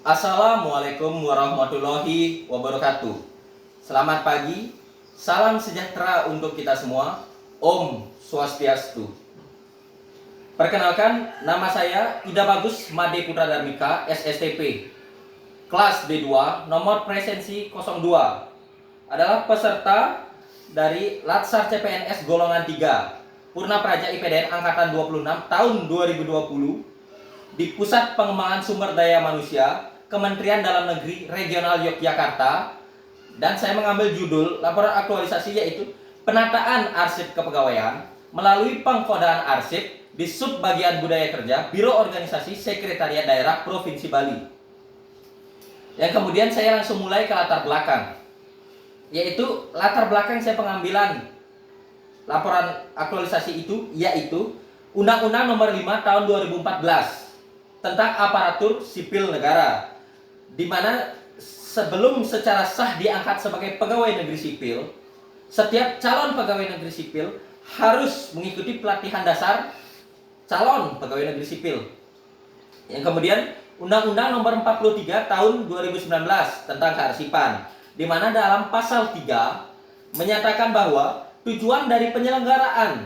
Assalamualaikum warahmatullahi wabarakatuh. Selamat pagi, salam sejahtera untuk kita semua. Om Swastiastu. Perkenalkan, nama saya Ida Bagus Made Putra Darmika, SSTP, kelas D2, nomor presensi 02. Adalah peserta dari Latsar CPNS golongan 3, Purna Praja IPDN angkatan 26 tahun 2020 di Pusat Pengembangan Sumber Daya Manusia, Kementerian Dalam Negeri Regional Yogyakarta. Dan saya mengambil judul laporan aktualisasi yaitu penataan arsip kepegawaian melalui pengkodaan arsip di Subbagian Budaya Kerja Biro Organisasi Sekretariat Daerah Provinsi Bali. Yang kemudian saya langsung mulai ke latar belakang, yaitu latar belakang saya pengambilan laporan aktualisasi itu yaitu Undang-Undang Nomor 5 Tahun 2014 tentang aparatur sipil negara, di mana sebelum secara sah diangkat sebagai pegawai negeri sipil, setiap calon pegawai negeri sipil harus mengikuti pelatihan dasar calon pegawai negeri sipil. Yang kemudian Undang-Undang Nomor 43 Tahun 2019 tentang kearsipan, di mana dalam pasal 3 menyatakan bahwa tujuan dari penyelenggaraan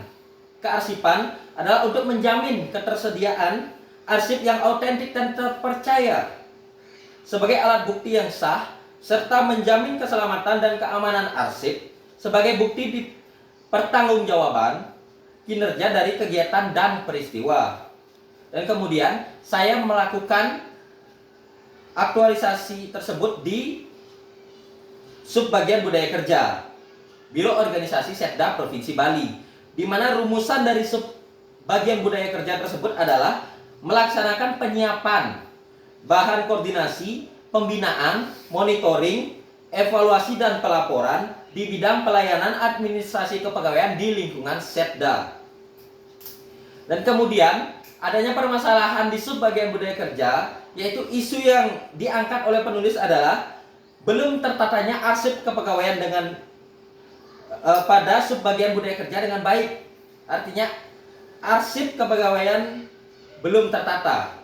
kearsipan adalah untuk menjamin ketersediaan arsip yang autentik dan terpercaya sebagai alat bukti yang sah, serta menjamin keselamatan dan keamanan arsip sebagai bukti di pertanggungjawaban kinerja dari kegiatan dan peristiwa. Dan kemudian saya melakukan aktualisasi tersebut di Subbagian Budaya Kerja Biro Organisasi Setda Provinsi Bali, di mana rumusan dari Subbagian Budaya Kerja tersebut adalah melaksanakan penyiapan bahan koordinasi, pembinaan, monitoring, evaluasi dan pelaporan di bidang pelayanan administrasi kepegawaian di lingkungan Setda. Dan kemudian adanya permasalahan di Subbagian Budaya Kerja, yaitu isu yang diangkat oleh penulis adalah belum tertatanya arsip kepegawaian dengan pada Subbagian Budaya Kerja dengan baik. Artinya arsip kepegawaian belum tertata.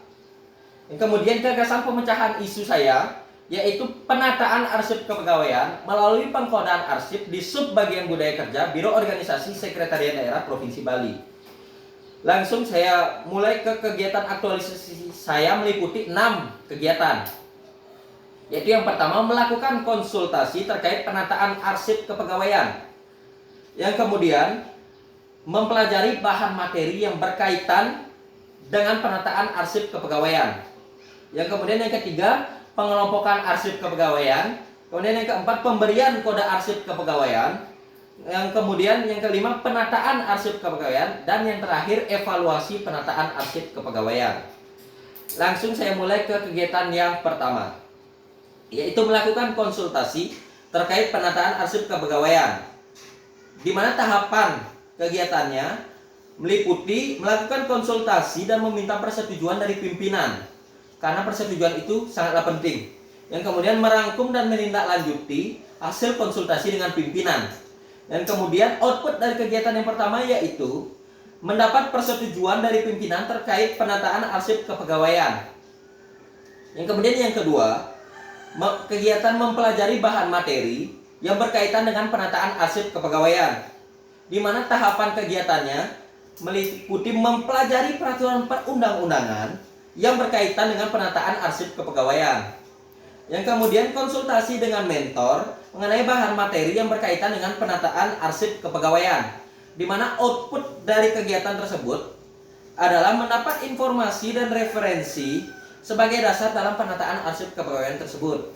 Kemudian gagasan pemecahan isu saya yaitu penataan arsip kepegawaian melalui pengkodaan arsip di Subbagian Budaya Kerja Biro Organisasi Sekretariat Daerah Provinsi Bali. Langsung saya mulai ke kegiatan aktualisasi saya, meliputi 6 kegiatan. Yaitu yang pertama, melakukan konsultasi terkait penataan arsip kepegawaian. Yang kemudian mempelajari bahan materi yang berkaitan dengan penataan arsip kepegawaian. Yang kemudian yang ketiga, pengelompokan arsip kepegawaian. Kemudian yang keempat, pemberian kode arsip kepegawaian. Yang kemudian yang kelima, penataan arsip kepegawaian. Dan yang terakhir, evaluasi penataan arsip kepegawaian. Langsung saya mulai ke kegiatan yang pertama, yaitu melakukan konsultasi terkait penataan arsip kepegawaian, di mana tahapan kegiatannya meliputi melakukan konsultasi dan meminta persetujuan dari pimpinan, karena persetujuan itu sangatlah penting. Yang kemudian merangkum dan menindaklanjuti hasil konsultasi dengan pimpinan. Dan kemudian output dari kegiatan yang pertama yaitu mendapat persetujuan dari pimpinan terkait penataan arsip kepegawaian. Yang kemudian yang kedua, kegiatan mempelajari bahan materi yang berkaitan dengan penataan arsip kepegawaian, di mana tahapan kegiatannya meliputi mempelajari peraturan perundang-undangan yang berkaitan dengan penataan arsip kepegawaian. Yang kemudian konsultasi dengan mentor mengenai bahan materi yang berkaitan dengan penataan arsip kepegawaian, di mana output dari kegiatan tersebut adalah mendapat informasi dan referensi sebagai dasar dalam penataan arsip kepegawaian tersebut.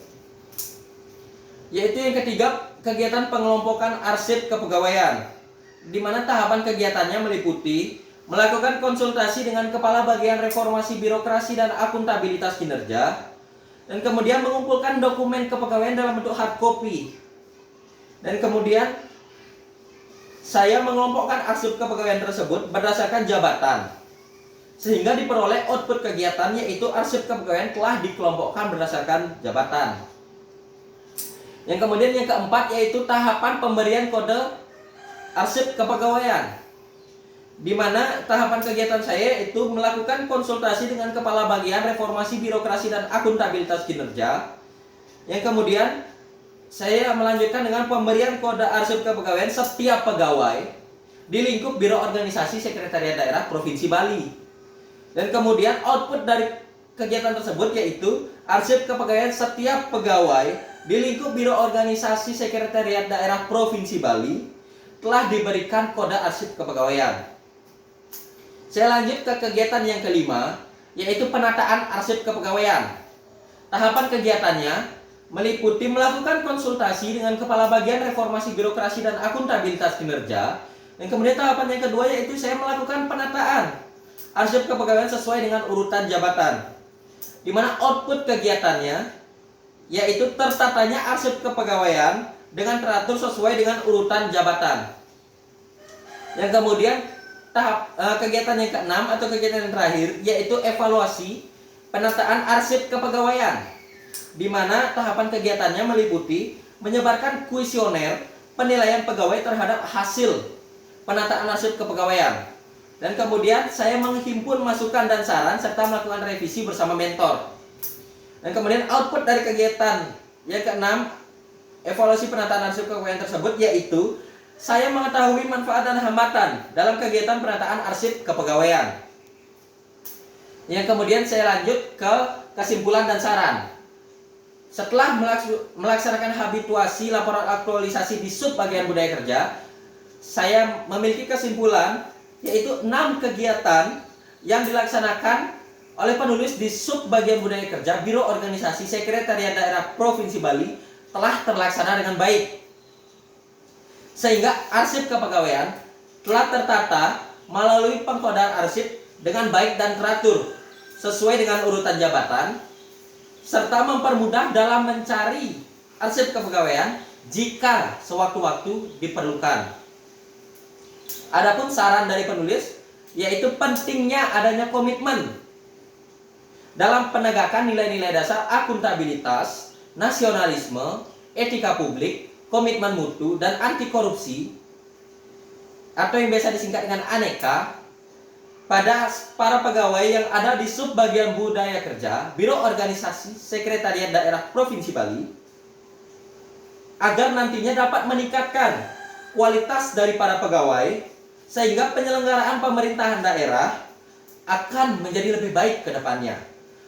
Yaitu yang ketiga, kegiatan pengelompokan arsip kepegawaian, di mana tahapan kegiatannya meliputi melakukan konsultasi dengan Kepala Bagian Reformasi Birokrasi dan Akuntabilitas Kinerja, dan kemudian mengumpulkan dokumen kepegawaian dalam bentuk hard copy. Dan kemudian saya mengelompokkan arsip kepegawaian tersebut berdasarkan jabatan, sehingga diperoleh output kegiatan yaitu arsip kepegawaian telah dikelompokkan berdasarkan jabatan. Yang kemudian yang keempat yaitu tahapan pemberian kode arsip kepegawaian, di mana tahapan kegiatan saya itu melakukan konsultasi dengan Kepala Bagian Reformasi Birokrasi dan Akuntabilitas Kinerja, yang kemudian saya melanjutkan dengan pemberian kode arsip kepegawaian setiap pegawai di lingkup Biro Organisasi Sekretariat Daerah Provinsi Bali. Dan kemudian output dari kegiatan tersebut yaitu arsip kepegawaian setiap pegawai di lingkup Biro Organisasi Sekretariat Daerah Provinsi Bali telah diberikan kode arsip kepegawaian. Saya lanjut ke kegiatan yang kelima, yaitu penataan arsip kepegawaian. Tahapan kegiatannya meliputi melakukan konsultasi dengan Kepala Bagian Reformasi Birokrasi dan Akuntabilitas Kinerja. Dan kemudian tahapan yang kedua yaitu saya melakukan penataan arsip kepegawaian sesuai dengan urutan jabatan, di mana output kegiatannya yaitu tertatanya arsip kepegawaian dengan teratur sesuai dengan urutan jabatan. Yang kemudian kegiatan yang keenam atau kegiatan yang terakhir yaitu evaluasi penataan arsip kepegawaian, di mana tahapan kegiatannya meliputi menyebarkan kuesioner penilaian pegawai terhadap hasil penataan arsip kepegawaian. Dan kemudian saya menghimpun masukan dan saran serta melakukan revisi bersama mentor. Dan kemudian output dari kegiatan yang keenam, evaluasi penataan arsip kepegawaian tersebut yaitu saya mengetahui manfaat dan hambatan dalam kegiatan penataan arsip kepegawaian. Yang kemudian saya lanjut ke kesimpulan dan saran. Setelah melaksanakan habituasi laporan aktualisasi di sub bagian budaya kerja, saya memiliki kesimpulan yaitu 6 kegiatan yang dilaksanakan oleh penulis di sub bagian budaya kerja Biro Organisasi Sekretariat Daerah Provinsi Bali telah terlaksana dengan baik, sehingga arsip kepegawaian telah tertata melalui pengkodaan arsip dengan baik dan teratur sesuai dengan urutan jabatan, serta mempermudah dalam mencari arsip kepegawaian jika sewaktu-waktu diperlukan. Adapun saran dari penulis yaitu pentingnya adanya komitmen dalam penegakan nilai-nilai dasar akuntabilitas, nasionalisme, etika publik, komitmen mutu, dan anti korupsi, atau yang biasa disingkat dengan ANEKA, pada para pegawai yang ada di sub bagian budaya kerja Biro Organisasi Sekretariat Daerah Provinsi Bali, agar nantinya dapat meningkatkan kualitas dari para pegawai sehingga penyelenggaraan pemerintahan daerah akan menjadi lebih baik ke depannya.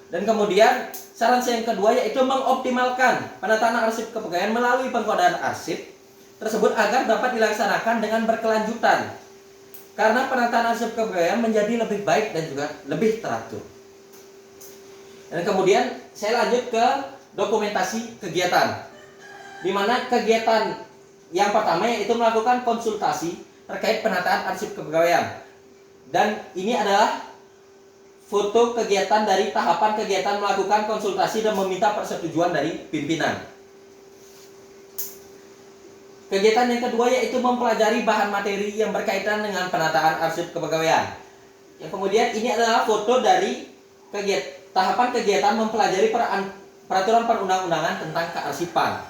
Dan kemudian saran saya yang kedua yaitu mengoptimalkan penataan arsip kepegawaian melalui pengkodaan arsip tersebut agar dapat dilaksanakan dengan berkelanjutan, karena penataan arsip kepegawaian menjadi lebih baik dan juga lebih teratur. Dan kemudian saya lanjut ke dokumentasi kegiatan, di mana kegiatan yang pertama yaitu melakukan konsultasi terkait penataan arsip kepegawaian. Dan ini adalah foto kegiatan dari tahapan kegiatan melakukan konsultasi dan meminta persetujuan dari pimpinan. Kegiatan yang kedua yaitu mempelajari bahan materi yang berkaitan dengan penataan arsip kepegawaian. Yang kemudian ini adalah foto dari tahapan kegiatan mempelajari peraturan perundang-undangan tentang kearsipan.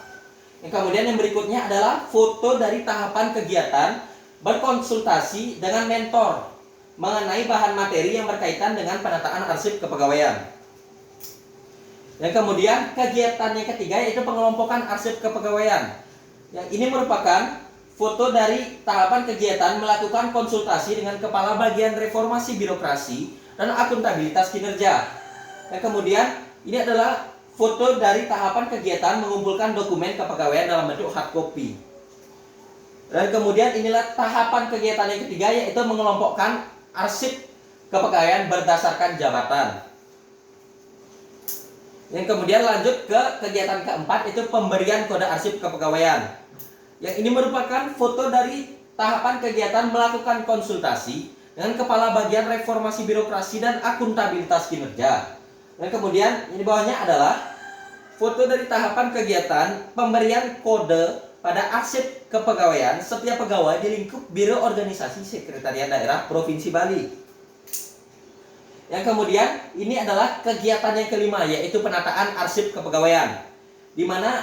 Yang kemudian yang berikutnya adalah foto dari tahapan kegiatan berkonsultasi dengan mentor mengenai bahan materi yang berkaitan dengan penataan arsip kepegawaian. Yang kemudian kegiatan yang ketiga yaitu pengelompokan arsip kepegawaian. Yang ini merupakan foto dari tahapan kegiatan melakukan konsultasi dengan Kepala Bagian Reformasi Birokrasi dan Akuntabilitas Kinerja. Yang kemudian ini adalah foto dari tahapan kegiatan mengumpulkan dokumen kepegawaian dalam bentuk hard copy. Dan kemudian inilah tahapan kegiatan yang ketiga yaitu mengelompokkan arsip kepegawaian berdasarkan jabatan. Yang kemudian lanjut ke kegiatan keempat itu pemberian kode arsip kepegawaian. Yang ini merupakan foto dari tahapan kegiatan melakukan konsultasi dengan Kepala Bagian Reformasi Birokrasi dan Akuntabilitas Kinerja. Dan kemudian ini bawahnya adalah foto dari tahapan kegiatan pemberian kode pada arsip kepegawaian setiap pegawai di lingkup Biro Organisasi Sekretariat Daerah Provinsi Bali. Yang kemudian ini adalah kegiatan yang kelima yaitu penataan arsip kepegawaian, di mana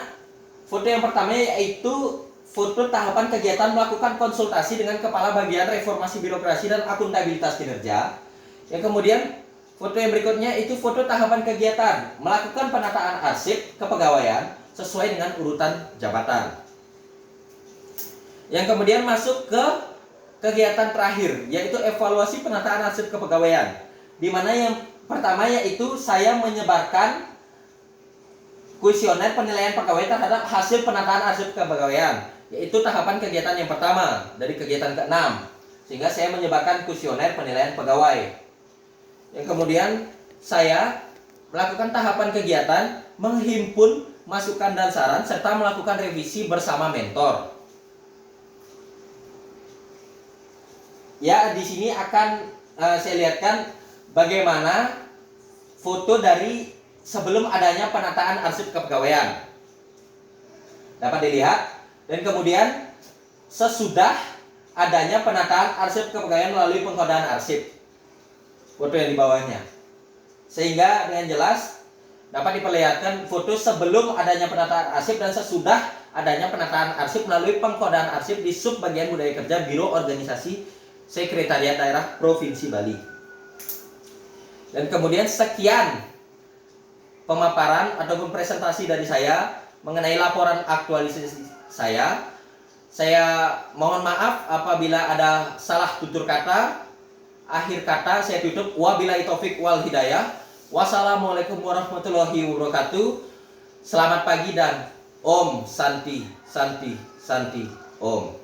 foto yang pertama yaitu foto tahapan kegiatan melakukan konsultasi dengan Kepala Bagian Reformasi Birokrasi dan Akuntabilitas Kinerja. Yang kemudian foto yang berikutnya itu foto tahapan kegiatan melakukan penataan arsip kepegawaian sesuai dengan urutan jabatan. Yang kemudian masuk ke kegiatan terakhir, yaitu evaluasi penataan arsip kepegawaian, di mana yang pertama yaitu saya menyebarkan kuesioner penilaian pegawai terhadap hasil penataan arsip kepegawaian, yaitu tahapan kegiatan yang pertama dari kegiatan ke-6, sehingga saya menyebarkan kuesioner penilaian pegawai. Yang kemudian saya melakukan tahapan kegiatan menghimpun masukan dan saran serta melakukan revisi bersama mentor. Ya, di sini akan saya lihatkan bagaimana foto dari sebelum adanya penataan arsip kepegawaian. Dapat dilihat. Dan kemudian sesudah adanya penataan arsip kepegawaian melalui pengkodaan arsip. Foto yang di bawahnya. Sehingga dengan jelas dapat diperlihatkan foto sebelum adanya penataan arsip dan sesudah adanya penataan arsip melalui pengkodaan arsip di sub bagian budaya kerja Biro Organisasi Sekretariat Daerah Provinsi Bali. Dan kemudian sekian pemaparan ataupun presentasi dari saya mengenai laporan aktualisasi saya. Saya mohon maaf apabila ada salah tutur kata. Akhir kata saya tutup, wabillahi taufik wal hidayah. Wassalamualaikum warahmatullahi wabarakatuh. Selamat pagi dan Om Santi Santi Santi Om.